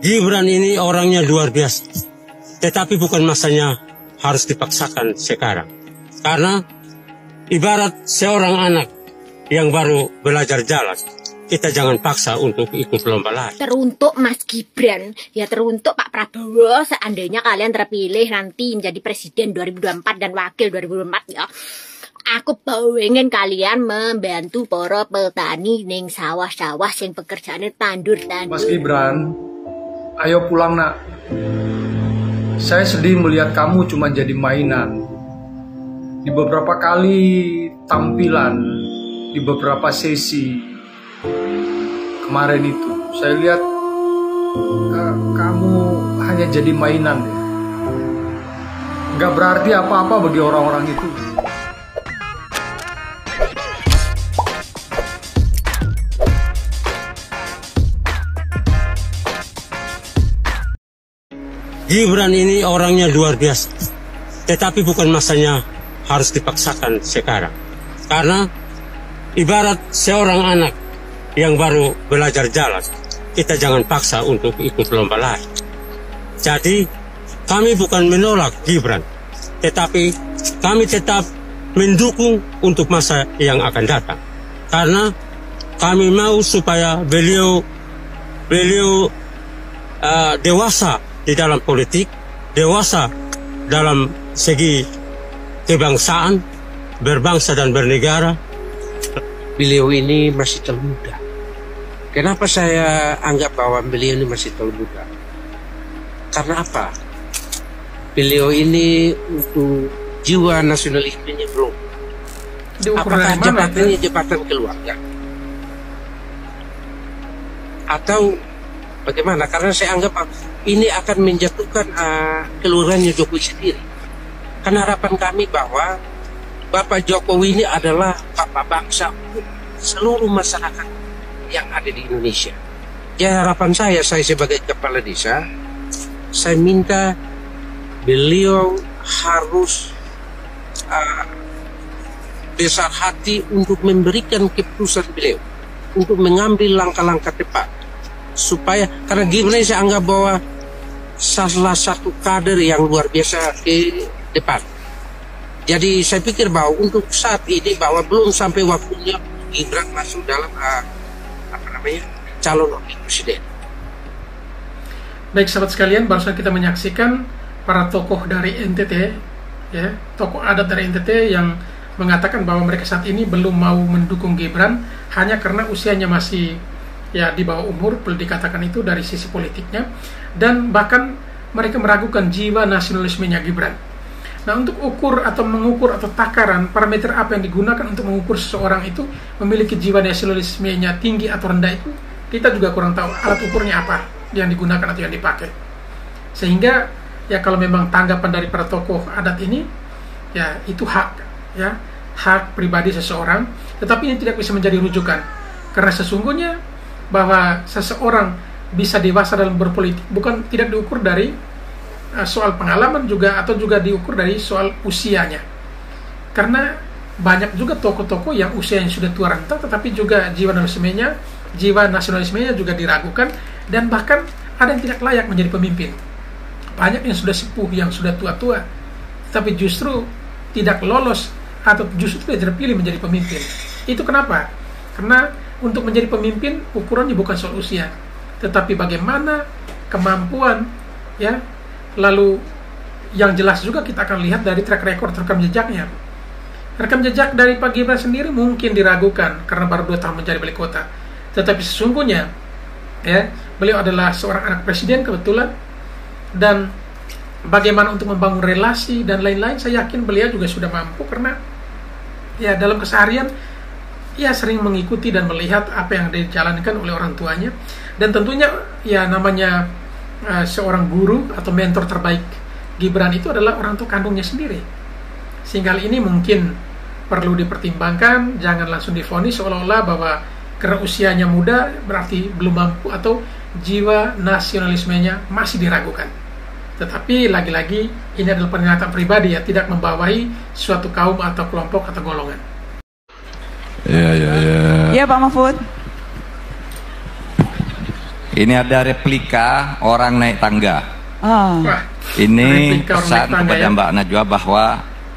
Gibran ini orangnya luar biasa, tetapi bukan masanya harus dipaksakan sekarang. Karena ibarat seorang anak yang baru belajar jalan, kita jangan paksa untuk ikut lomba lari. Teruntuk Mas Gibran, ya teruntuk Pak Prabowo, seandainya kalian terpilih nanti menjadi presiden 2024 dan wakil 2024 ya. Aku pengen kalian membantu para petani ning sawah-sawah sing pekerjaannya tandur-tandur. Mas Gibran, ayo pulang nak. Saya sedih melihat kamu cuma jadi mainan. Di beberapa kali tampilan, di beberapa sesi kemarin itu, saya lihat kamu hanya jadi mainan deh. Gak berarti apa-apa bagi orang-orang itu. Gibran ini orangnya luar biasa, tetapi bukan masanya harus dipaksakan sekarang. Karena ibarat seorang anak yang baru belajar jalan, kita jangan paksa untuk ikut lomba lari. Jadi kami bukan menolak Gibran, tetapi kami tetap mendukung untuk masa yang akan datang. Karena kami mau supaya beliau dewasa di dalam politik, dewasa dalam segi kebangsaan, berbangsa dan bernegara. Beliau ini masih terlalu muda. Kenapa saya anggap bahwa beliau ini masih terlalu muda? Karena apa? Beliau ini untuk jiwa nasionalismenya belum. Apakah jabatannya jabatan keluarga? Atau bagaimana? Karena saya anggap ini akan menjatuhkan keluarganya Jokowi sendiri. Karena harapan kami bahwa Bapak Jokowi ini adalah bapak bangsa untuk seluruh masyarakat yang ada di Indonesia. Ya, harapan saya sebagai kepala desa, saya minta beliau harus besar hati untuk memberikan keputusan beliau, untuk mengambil langkah-langkah tepat. Supaya, karena Gibran saya anggap bahwa salah satu kader yang luar biasa ke depan. Jadi saya pikir bahwa untuk saat ini bahwa belum sampai waktunya Gibran masuk dalam calon wakil presiden. Baik sahabat sekalian, barusan kita menyaksikan para tokoh dari NTT, ya, tokoh adat dari NTT yang mengatakan bahwa mereka saat ini belum mau mendukung Gibran hanya karena usianya masih ya di bawah umur, perlu dikatakan itu dari sisi politiknya, dan bahkan mereka meragukan jiwa nasionalismenya Gibran. Nah, untuk ukur atau mengukur atau takaran parameter apa yang digunakan untuk mengukur seseorang itu memiliki jiwa nasionalismenya tinggi atau rendah itu kita juga kurang tahu alat ukurnya apa yang digunakan atau yang dipakai. Sehingga ya kalau memang tanggapan dari para tokoh adat ini ya itu hak, ya hak pribadi seseorang, tetapi ini tidak bisa menjadi rujukan karena sesungguhnya bahwa seseorang bisa dewasa dalam berpolitik bukan tidak diukur dari soal pengalaman juga atau juga diukur dari soal usianya. Karena banyak juga tokoh-tokoh yang usianya sudah tua renta tetapi juga jiwa nasionalismenya juga diragukan dan bahkan ada yang tidak layak menjadi pemimpin. Banyak yang sudah sepuh, yang sudah tua-tua tapi justru tidak lolos atau justru tidak terpilih menjadi pemimpin. Itu kenapa? Karena untuk menjadi pemimpin ukurannya bukan soal usia, tetapi bagaimana kemampuan, ya. Lalu yang jelas juga kita akan lihat dari track record rekam jejaknya. Rekam jejak dari Pak Gibran sendiri mungkin diragukan karena baru 2 tahun menjadi wali kota. Tetapi sesungguhnya, ya, beliau adalah seorang anak presiden kebetulan, dan bagaimana untuk membangun relasi dan lain-lain, saya yakin beliau juga sudah mampu karena ya dalam keseharian ia sering mengikuti dan melihat apa yang dijalankan oleh orang tuanya, dan tentunya ya namanya seorang guru atau mentor terbaik Gibran itu adalah orang tua kandungnya sendiri. Sehingga hal ini mungkin perlu dipertimbangkan, jangan langsung divonis seolah-olah bahwa karena usianya muda berarti belum mampu atau jiwa nasionalismenya masih diragukan. Tetapi lagi-lagi ini adalah pernyataan pribadi, ya, tidak membawahi suatu kaum atau kelompok atau golongan. Ya Pak Mahfud. Ini ada replika orang naik tangga. Wah, Ini replika orang pesan naik tangga, kepada ya. Mbak Najwa bahwa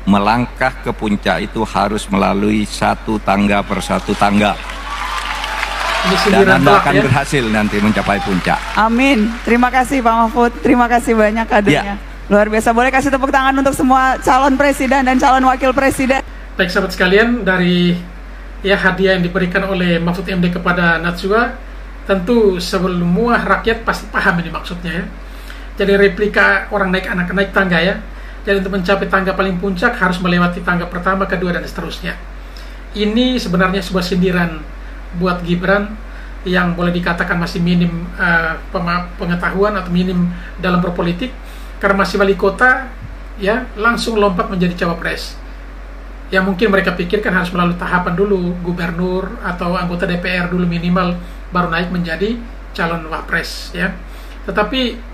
melangkah ke puncak itu harus melalui satu tangga per satu tangga. Ini Dan sindiran Anda telak akan ya. berhasil nanti mencapai puncak. Amin. Terima kasih Pak Mahfud. Terima kasih banyak kadernya. Luar biasa. Boleh kasih tepuk tangan untuk semua calon presiden dan calon wakil presiden. Baik sahabat sekalian, dari hadiah yang diberikan oleh Mahfud MD kepada Najwa, tentu semua rakyat pasti paham ini maksudnya ya. Jadi replika orang naik tangga ya. Jadi untuk mencapai tangga paling puncak harus melewati tangga pertama, kedua, dan seterusnya. Ini sebenarnya sebuah sindiran buat Gibran yang boleh dikatakan masih minim pengetahuan atau minim dalam berpolitik, karena masih wali kota ya langsung lompat menjadi cawapres. Yang mungkin mereka pikirkan harus melalui tahapan dulu, gubernur atau anggota DPR dulu minimal, baru naik menjadi calon wapres ya. Tetapi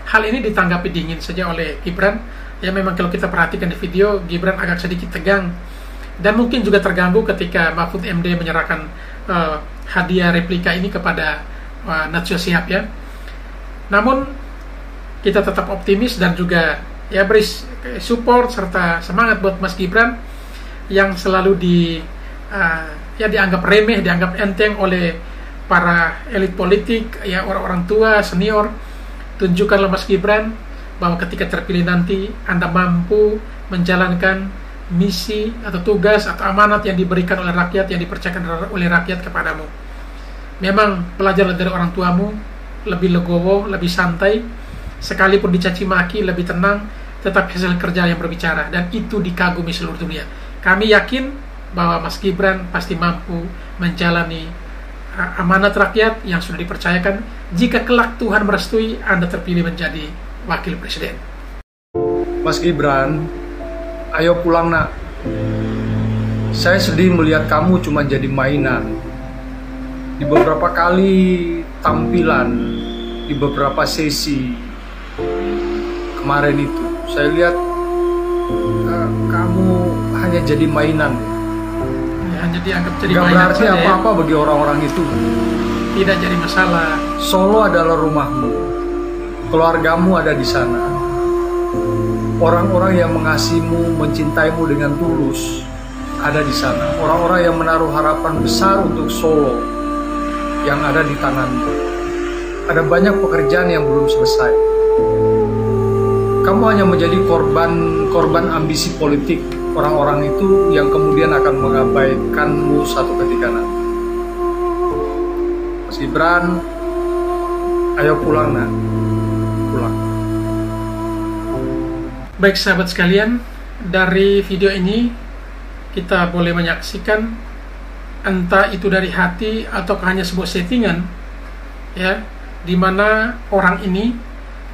hal ini ditanggapi dingin saja oleh Gibran. Ya memang kalau kita perhatikan di video, Gibran agak sedikit tegang dan mungkin juga terganggu ketika Mahfud MD menyerahkan hadiah replika ini kepada Najwa Shihab ya. Namun kita tetap optimis dan juga ya beri support serta semangat buat Mas Gibran yang selalu dianggap remeh, dianggap enteng oleh para elit politik, ya orang-orang tua, senior. Tunjukkanlah Mas Gibran bahwa ketika terpilih nanti Anda mampu menjalankan misi atau tugas atau amanat yang diberikan oleh rakyat, yang dipercayakan oleh rakyat kepadamu. Memang belajar dari orang tuamu, lebih legowo, lebih santai, sekalipun dicaci maki lebih tenang, tetapi hasil kerja yang berbicara, dan itu dikagumi seluruh dunia. Kami yakin bahwa Mas Gibran pasti mampu menjalani amanat rakyat yang sudah dipercayakan jika kelak Tuhan merestui Anda terpilih menjadi wakil presiden. Mas Gibran, ayo pulang nak. Saya sedih melihat kamu cuma jadi mainan. Di beberapa kali tampilan, di beberapa sesi kemarin itu, saya lihat kamu hanya jadi mainan. Hanya dianggap jadi Gak mainan berarti saja, apa-apa bagi orang-orang itu. tidak jadi masalah. Solo adalah rumahmu, keluargamu ada di sana. Orang-orang yang mengasihimu, mencintaimu dengan tulus ada di sana. Orang-orang yang menaruh harapan besar untuk Solo yang ada di tanganmu. Ada banyak pekerjaan yang belum selesai. Kamu hanya menjadi korban ambisi politik orang-orang itu yang kemudian akan mengabaikanmu satu ketika nanti. Mas Gibran, ayo pulang nak, pulang. Baik sahabat sekalian, dari video ini kita boleh menyaksikan entah itu dari hati atau hanya sebuah settingan ya, di mana orang ini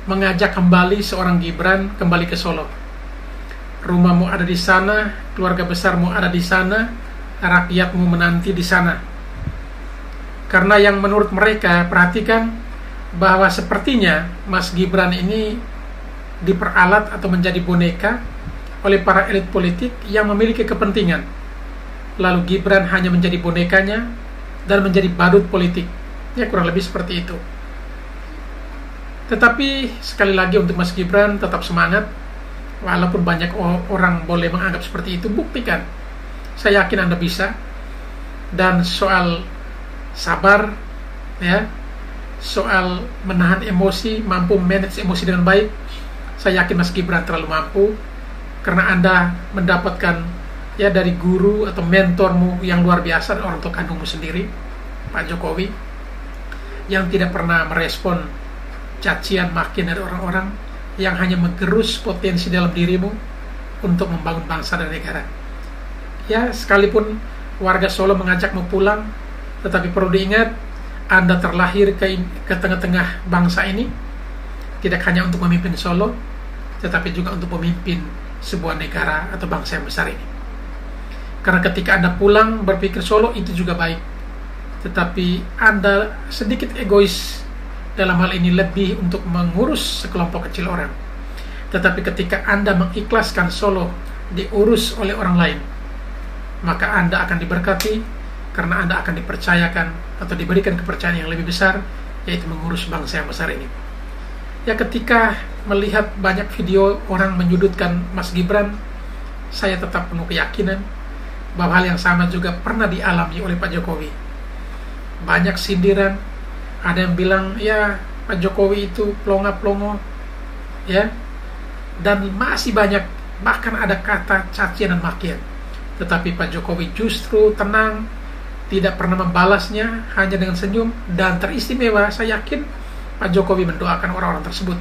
mengajak kembali seorang Gibran kembali ke Solo. Rumahmu ada di sana, keluarga besarmu ada di sana, rakyatmu menanti di sana. Karena yang menurut mereka, perhatikan bahwa sepertinya Mas Gibran ini diperalat atau menjadi boneka oleh para elit politik yang memiliki kepentingan. Lalu Gibran hanya menjadi bonekanya dan menjadi badut politik. Ya kurang lebih seperti itu. Tetapi sekali lagi untuk Mas Gibran tetap semangat. Walaupun banyak orang boleh menganggap seperti itu, buktikan. Saya yakin Anda bisa. Dan soal sabar, ya, soal menahan emosi, mampu manage emosi dengan baik, saya yakin Mas Gibran terlalu mampu. Karena Anda mendapatkan ya dari guru atau mentormu yang luar biasa, orang tua kandungmu sendiri, Pak Jokowi, yang tidak pernah merespon cacian makian dari orang-orang, yang hanya menggerus potensi dalam dirimu untuk membangun bangsa dan negara. Ya, sekalipun warga Solo mengajakmu pulang, tetapi perlu diingat, Anda terlahir ke tengah-tengah bangsa ini, tidak hanya untuk memimpin Solo, tetapi juga untuk memimpin sebuah negara atau bangsa yang besar ini. Karena ketika Anda pulang berpikir Solo itu juga baik, tetapi Anda sedikit egois dalam hal ini, lebih untuk mengurus sekelompok kecil orang. Tetapi ketika Anda mengikhlaskan Solo diurus oleh orang lain, maka Anda akan diberkati, karena Anda akan dipercayakan atau diberikan kepercayaan yang lebih besar, yaitu mengurus bangsa yang besar ini. Ya, ketika melihat banyak video orang menyudutkan Mas Gibran, saya tetap penuh keyakinan bahwa hal yang sama juga pernah dialami oleh Pak Jokowi. Banyak sindiran, ada yang bilang ya Pak Jokowi itu pelongo-pelongo, ya, dan masih banyak, bahkan ada kata cacian dan makian. Tetapi Pak Jokowi justru tenang, tidak pernah membalasnya, hanya dengan senyum, dan teristimewa saya yakin Pak Jokowi mendoakan orang-orang tersebut.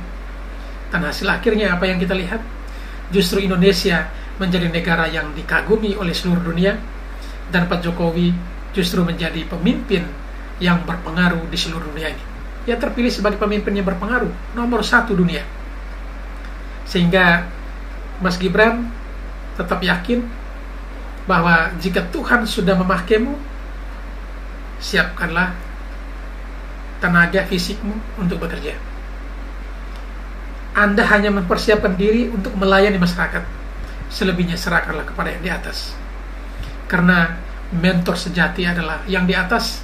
Dan hasil akhirnya apa yang kita lihat? Justru Indonesia menjadi negara yang dikagumi oleh seluruh dunia, dan Pak Jokowi justru menjadi pemimpin yang berpengaruh di seluruh dunia ini. Dia terpilih sebagai pemimpin yang berpengaruh nomor 1 dunia. Sehingga Mas Gibran tetap yakin bahwa jika Tuhan sudah memakaimu, siapkanlah tenaga fisikmu untuk bekerja. Anda hanya mempersiapkan diri untuk melayani masyarakat. Selebihnya serahkanlah kepada yang di atas. Karena mentor sejati adalah yang di atas.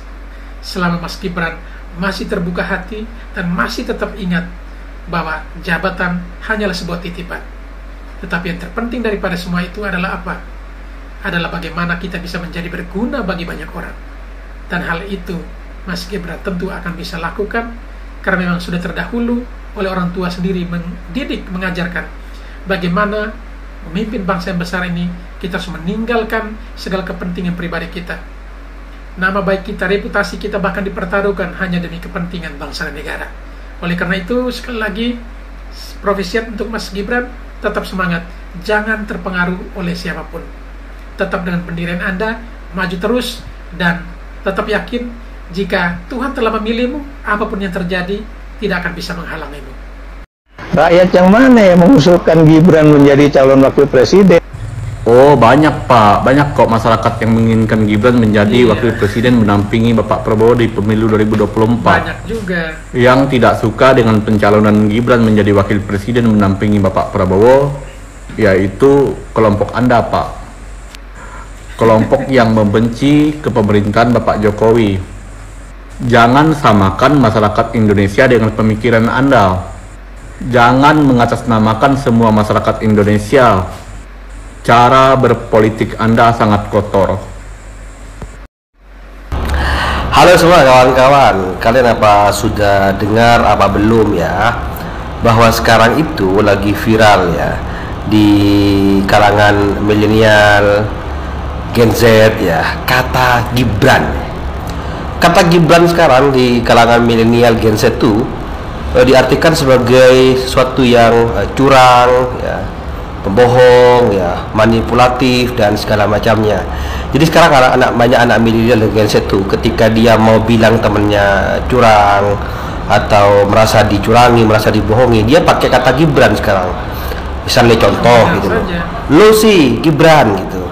Selama Mas Gibran masih terbuka hati dan masih tetap ingat bahwa jabatan hanyalah sebuah titipan. Tetapi yang terpenting daripada semua itu adalah apa? Adalah bagaimana kita bisa menjadi berguna bagi banyak orang. Dan hal itu Mas Gibran tentu akan bisa lakukan karena memang sudah terdahulu oleh orang tua sendiri mendidik, mengajarkan bagaimana memimpin bangsa yang besar ini. Kita harus meninggalkan segala kepentingan pribadi kita. Nama baik kita, reputasi kita bahkan dipertaruhkan hanya demi kepentingan bangsa dan negara. Oleh karena itu, sekali lagi, profesiat untuk Mas Gibran, tetap semangat, jangan terpengaruh oleh siapapun. Tetap dengan pendirian Anda, maju terus, dan tetap yakin jika Tuhan telah memilihmu, apapun yang terjadi tidak akan bisa menghalangimu. Rakyat yang mana yang mengusulkan Gibran menjadi calon wakil presiden? Oh, banyak Pak, banyak kok masyarakat yang menginginkan Gibran menjadi wakil presiden mendampingi Bapak Prabowo di pemilu 2024. Banyak juga yang tidak suka dengan pencalonan Gibran menjadi wakil presiden mendampingi Bapak Prabowo, yaitu kelompok Anda Pak. Kelompok yang membenci kepemerintahan Bapak Jokowi. Jangan samakan masyarakat Indonesia dengan pemikiran Anda. Jangan mengatasnamakan semua masyarakat Indonesia. Cara berpolitik Anda sangat kotor. Halo semua kawan-kawan, kalian apa sudah dengar apa belum ya, bahwa sekarang itu lagi viral ya di kalangan milenial, Gen Z ya, kata Gibran. Kata Gibran sekarang di kalangan milenial Gen Z itu diartikan sebagai sesuatu yang curang ya, pembohong ya, manipulatif dan segala macamnya. Jadi sekarang banyak anak milenial Gen Z itu ketika dia mau bilang temennya curang atau merasa dicurangi, merasa dibohongi, dia pakai kata Gibran sekarang. Misalnya contoh gitu, lu sih Gibran gitu,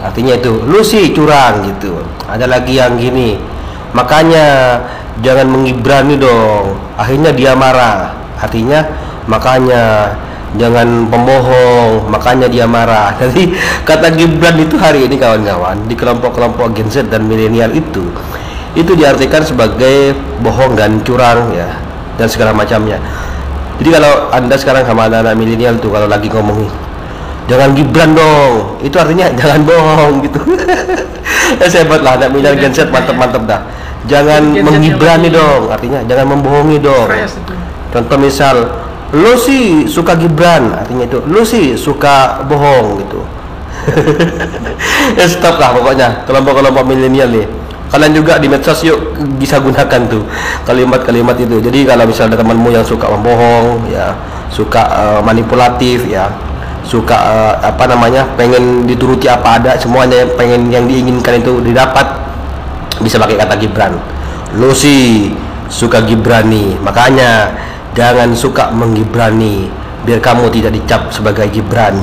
artinya itu lu sih curang gitu. Ada lagi yang gini, makanya jangan mengibrani dong, akhirnya dia marah, artinya makanya jangan pembohong, makanya dia marah. Jadi kata Gibran itu hari ini kawan-kawan di kelompok-kelompok Gen Z dan milenial itu diartikan sebagai bohong dan curang ya, dan segala macamnya. Jadi kalau Anda sekarang sama anak-anak milenial tuh kalau lagi ngomong jangan Gibran dong, itu artinya jangan bohong gitu. Hebat lah anak milenial Gen Z, mantep-mantep dah. Jangan mengibrani dong, artinya jangan membohongi dong. Contoh misal, lu sih suka Gibran, artinya itu lu sih suka bohong gitu. Ya stop lah pokoknya kelompok-kelompok milenial nih. Kalian juga di medsos yuk bisa gunakan tuh kalimat-kalimat itu. Jadi kalau misalnya ada temanmu yang suka membohong ya, suka manipulatif ya, suka pengen dituruti apa ada, semuanya pengen yang diinginkan itu didapat, bisa pakai kata Gibran. Lu sih suka Gibrani, makanya jangan suka menggibrani biar kamu tidak dicap sebagai Gibran.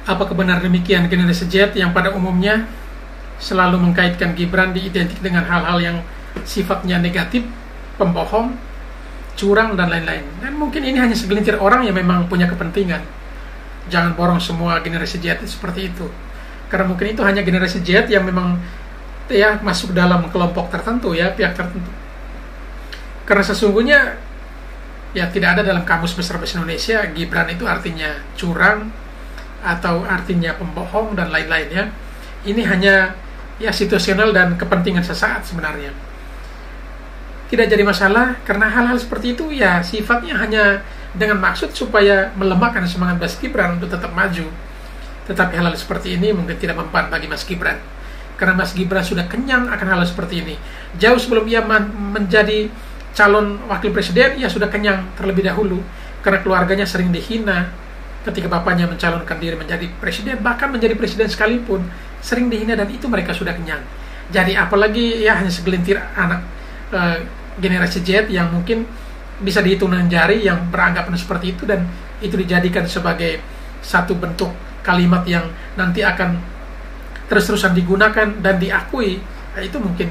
Apakah benar demikian generasi Z yang pada umumnya selalu mengkaitkan Gibran diidentik dengan hal-hal yang sifatnya negatif, pembohong, curang dan lain-lain? Dan mungkin ini hanya segelintir orang yang memang punya kepentingan. Jangan borong semua generasi Z seperti itu. Karena mungkin itu hanya generasi Z yang memang ya masuk dalam kelompok tertentu ya, pihak tertentu. Karena sesungguhnya ya tidak ada dalam kamus besar bahasa Indonesia Gibran itu artinya curang atau artinya pembohong dan lain-lain ya. Ini hanya ya situasional dan kepentingan sesaat sebenarnya. Tidak jadi masalah karena hal-hal seperti itu ya sifatnya hanya dengan maksud supaya melemahkan semangat Mas Gibran untuk tetap maju. Tetapi hal-hal seperti ini mungkin tidak mempan bagi Mas Gibran. Karena Mas Gibran sudah kenyang akan hal-hal seperti ini. Jauh sebelum ia menjadi calon wakil presiden, ia sudah kenyang terlebih dahulu. Karena keluarganya sering dihina ketika bapaknya mencalonkan diri menjadi presiden. Bahkan menjadi presiden sekalipun sering dihina dan itu mereka sudah kenyang. Jadi apalagi ya hanya segelintir anak generasi Z yang mungkin bisa dihitung dengan jari yang beranggapan seperti itu dan itu dijadikan sebagai satu bentuk kalimat yang nanti akan terus-terusan digunakan dan diakui. Itu mungkin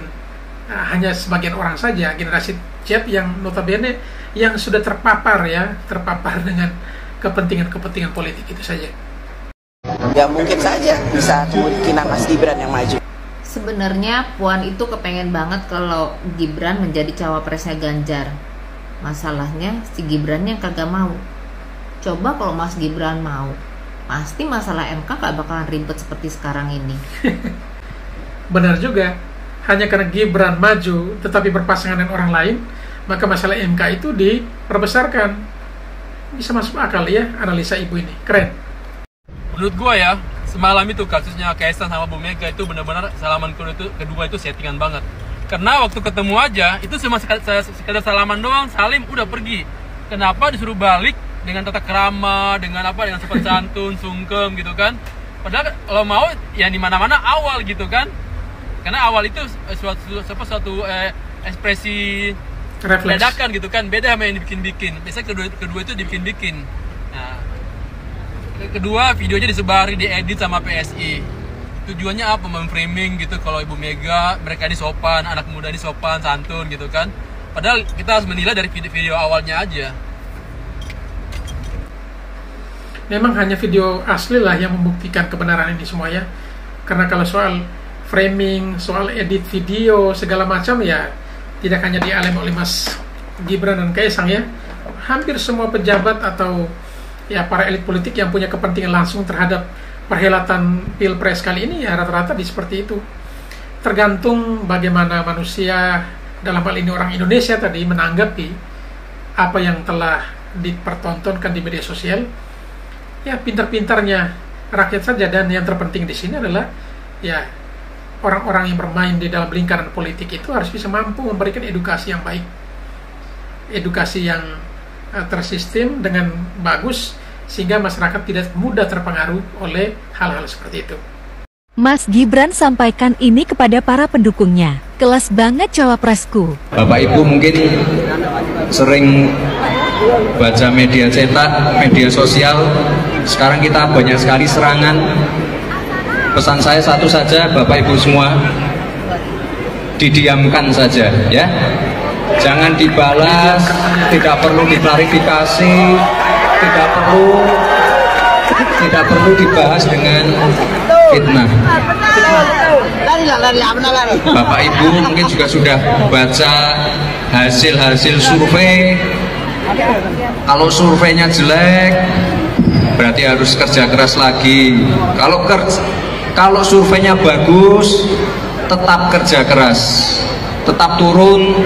hanya sebagian orang saja generasi Z yang notabene yang sudah terpapar dengan kepentingan-kepentingan politik itu saja. Ya mungkin saja bisa kemungkinan Mas Gibran yang maju. Sebenarnya Puan itu kepengen banget kalau Gibran menjadi cawapresnya Ganjar. Masalahnya si Gibrannya kagak mau. Coba kalau Mas Gibran mau, pasti masalah MK gak bakalan ribet seperti sekarang ini. Benar juga. Hanya karena Gibran maju tetapi berpasangan dengan orang lain, maka masalah MK itu diperbesarkan. Bisa masuk akal ya analisa ibu ini. Keren. Menurut gua ya, semalam itu kasusnya Kaisang sama Bu Mega itu benar-benar salaman kedua itu settingan banget. Karena waktu ketemu aja itu cuma sekedar salaman doang, salim udah pergi. Kenapa disuruh balik dengan tata krama, dengan sopan santun, sungkem gitu kan? Padahal kalau mau ya di mana-mana awal gitu kan? Karena awal itu suatu ekspresi ledakan gitu kan, beda sama yang dibikin-bikin. Biasanya kedua itu dibikin-bikin. Nah, kedua videonya disebari, diedit sama PSI. Tujuannya apa? Memframing gitu kalau Ibu Mega, mereka ini sopan, anak muda ini sopan, santun gitu kan. Padahal kita harus menilai dari video awalnya aja. Memang hanya video asli lah yang membuktikan kebenaran ini semua ya. Karena kalau soal framing, soal edit video, segala macam ya tidak hanya dialami oleh Mas Gibran dan Kaisang ya. Hampir semua pejabat atau ya para elit politik yang punya kepentingan langsung terhadap perhelatan Pilpres kali ini ya rata-rata seperti itu. Tergantung bagaimana manusia, dalam hal ini orang Indonesia tadi, menanggapi apa yang telah dipertontonkan di media sosial. Ya pintar-pintarnya rakyat saja, dan yang terpenting di sini adalah ya orang-orang yang bermain di dalam lingkaran politik itu harus bisa mampu memberikan edukasi yang baik, edukasi yang tersistem dengan bagus sehingga masyarakat tidak mudah terpengaruh oleh hal-hal seperti itu. Mas Gibran sampaikan ini kepada para pendukungnya. Kelas banget cawapresku. Bapak Ibu mungkin sering baca media cetak, media sosial. Sekarang kita banyak sekali serangan. Pesan saya satu saja, Bapak Ibu semua, didiamkan saja ya. Jangan dibalas, tidak perlu diklarifikasi, tidak perlu dibahas dengan fitnah. Bapak Ibu mungkin juga sudah baca hasil survei. Kalau surveinya jelek, berarti harus kerja keras lagi. Kalau surveinya bagus, tetap kerja keras, tetap turun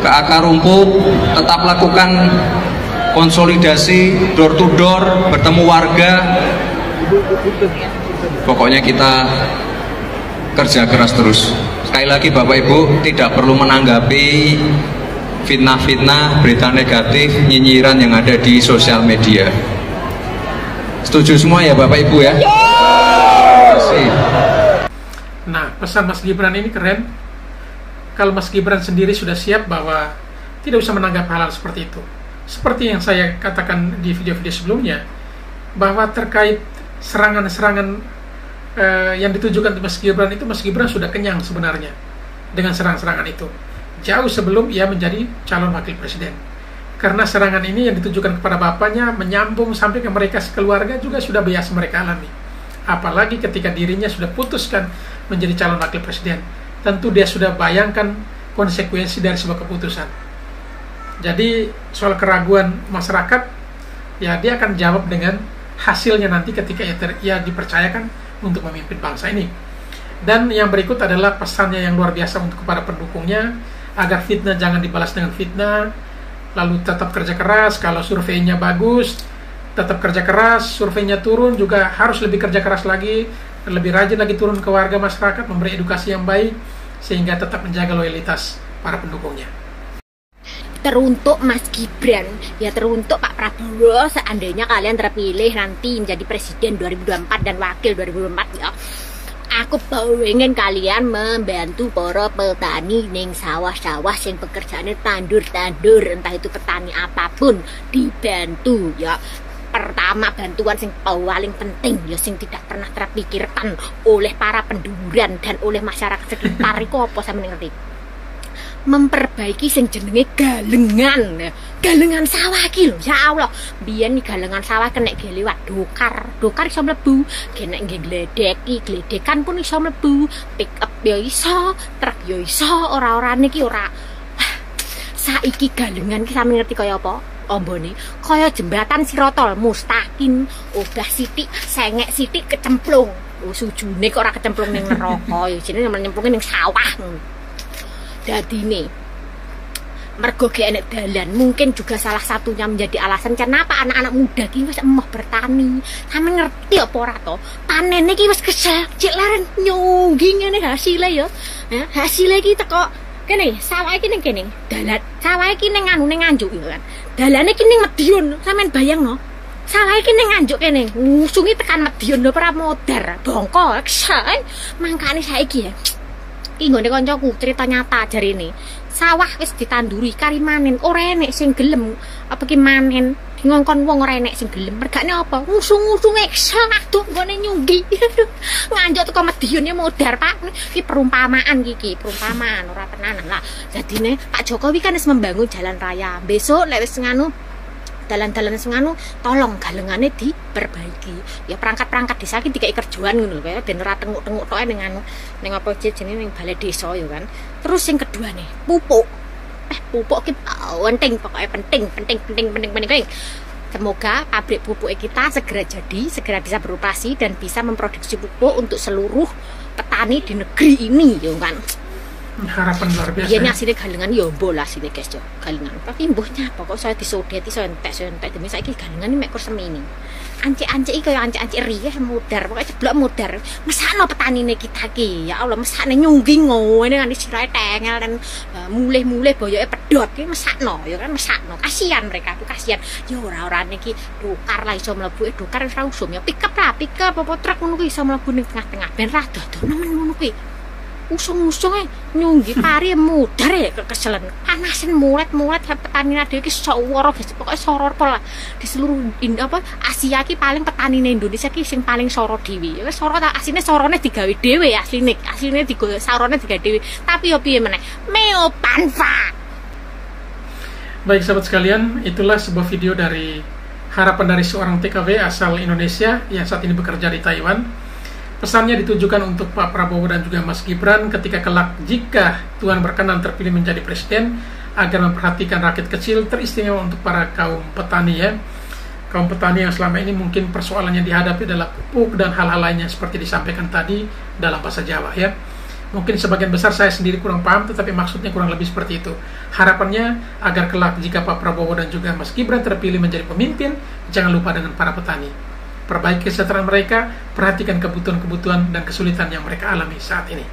ke akar rumput, tetap lakukan konsolidasi door to door, bertemu warga. Pokoknya kita kerja keras terus. Sekali lagi Bapak Ibu, tidak perlu menanggapi fitnah-fitnah, berita negatif, nyinyiran yang ada di sosial media. Setuju semua ya Bapak Ibu ya? Nah, pesan Mas Gibran ini keren. Kalau Mas Gibran sendiri sudah siap bahwa tidak usah menanggap hal-hal seperti itu. Seperti yang saya katakan di video-video sebelumnya, bahwa terkait serangan-serangan yang ditujukan ke Mas Gibran itu, Mas Gibran sudah kenyang sebenarnya dengan serangan-serangan itu. Jauh sebelum ia menjadi calon wakil presiden. Karena serangan ini yang ditujukan kepada bapaknya menyambung sampai ke mereka sekeluarga juga sudah biasa mereka alami. Apalagi ketika dirinya sudah putuskan menjadi calon wakil presiden. Tentu dia sudah bayangkan konsekuensi dari sebuah keputusan. Jadi soal keraguan masyarakat, ya dia akan jawab dengan hasilnya nanti ketika ia dipercayakan untuk memimpin bangsa ini. Dan yang berikut adalah pesannya yang luar biasa untuk kepada pendukungnya, agar fitnah jangan dibalas dengan fitnah, lalu tetap kerja keras. Kalau surveinya bagus, tetap kerja keras. Surveinya turun juga harus lebih kerja keras lagi, lebih rajin lagi turun ke warga masyarakat, memberi edukasi yang baik sehingga tetap menjaga loyalitas para pendukungnya. Teruntuk Mas Gibran, ya teruntuk Pak Prabowo, seandainya kalian terpilih nanti menjadi presiden 2024 dan wakil 2024 ya, aku pengen kalian membantu para petani ning sawah-sawah sing pekerjaannya tandur-tandur, entah itu petani apapun, dibantu ya. Pertama, bantuan sing paling penting ya, sing tidak pernah terpikirkan oleh para penduran dan oleh masyarakat sekitar iku apa sampeyan ngerti? Memperbaiki sing jenenge galengan ya. Galengan sawah iki lho, ya Allah. Biyen iki galengan sawah kena liwat dokar iso mlebu, kena nggih gledeki, gledekan pun iso mlebu, pick up ya iso, truk ya iso, ora-orane iki ora. Saiki galengan ki sampe ngerti kaya apa? Ombone kaya jembatan sirotol mustaqim, obah sithik, sengek sithik kecemplung. Sujune kok ora kecemplung ning neraka, ya jenenge nyemplunge ning sawah. Dadine mergo gak enek dalan, mungkin juga salah satunya menjadi alasan kenapa anak-anak muda ki wis emoh bertani. Sampe ngerti apa ora to? Panene ki wis kesel, cek leren nyunggi ngene hasile ya. Hasile ki teko kene, sawah iki ning kene. Dalan sawah iki ning anu ning Nganjuk ya kan. Dalane iki ning Medion, sampean bayangno. Sawah iki ning Nganjuk kene, ngusungi tekan Medion lho ora modar. Bongko kesel. Mangkane saiki ya. Iki nggone kancaku cerita nyata jarine. Sawah wis ditanduri kari manen, ora enek sing gelem apa ki manen. Ngongkon wong ora enek sing gelem. Mergane apa? Ngusung-ngusunge kesel aduh nggone nyunggi. Nganjuk teko Medion ya modar, Pak. Iki perumpamaan iki, perumpamaan ora tenanan lah. Jadine Pak Jokowi kan wis membangun jalan raya. Besok lek wis nganu dalan-dalan sing anu tolong galengane diperbaiki. Ya perangkat-perangkat desa iki dikai kerjaan ngono lho kaya ben ora tenguk-tenguk tok ning anu ning apa jenenge ning balai desa ya kan. Terus sing kedua nih, pupuk. Pupuk ki penting, pokoknya penting. Semoga pabrik pupuk kita segera jadi, segera bisa beroperasi dan bisa memproduksi pupuk untuk seluruh petani di negeri ini ya kan. Harapan luar biasa. Iya, asine galengan ya bola sini guys yo. Galengan. Tapi mbuhnya pokok saya disodeti saya entek demi saiki galengan iki mek kur semini. Ancik-ancik iki kaya ancik-ancik riye modar, pokoke jeblok modar. Mesakno petanine kita ki. Ya Allah, mesakne nyunggi ngene kan sirahe tengel dan mulih-mulih boyoke pedhot ki mesakno ya kan mesakno. Kasihan mereka, kasihan. Ya ora-orane iki dokar lah iso mlebu dokar wis ra usum ya. Pick up apa truk ngono ki iso mlebu ning tengah-tengah ben ra dodono men ngono kuwi. Usung-usungnya nyunggi pari mudar ya keselen panasin mulet petani ada ki sawara guys pokoknya soror pola di seluruh Asia ki paling petani Indonesia ki sing paling soro dewi ya soro asline sorone digawe dhewe asline digawe sarone digawe dhewe tapi yo piye meneh meopanfa. Baik sahabat sekalian, itulah sebuah video dari harapan dari seorang TKW asal Indonesia yang saat ini bekerja di Taiwan. Pesannya ditujukan untuk Pak Prabowo dan juga Mas Gibran ketika kelak jika Tuhan berkenan terpilih menjadi presiden agar memperhatikan rakyat kecil, teristimewa untuk para kaum petani ya. Kaum petani yang selama ini mungkin persoalannya dihadapi adalah pupuk dan hal-hal lainnya seperti disampaikan tadi dalam bahasa Jawa ya. Mungkin sebagian besar saya sendiri kurang paham, tetapi maksudnya kurang lebih seperti itu. Harapannya agar kelak jika Pak Prabowo dan juga Mas Gibran terpilih menjadi pemimpin, jangan lupa dengan para petani. Perbaiki kesejahteraan mereka, perhatikan kebutuhan-kebutuhan dan kesulitan yang mereka alami saat ini.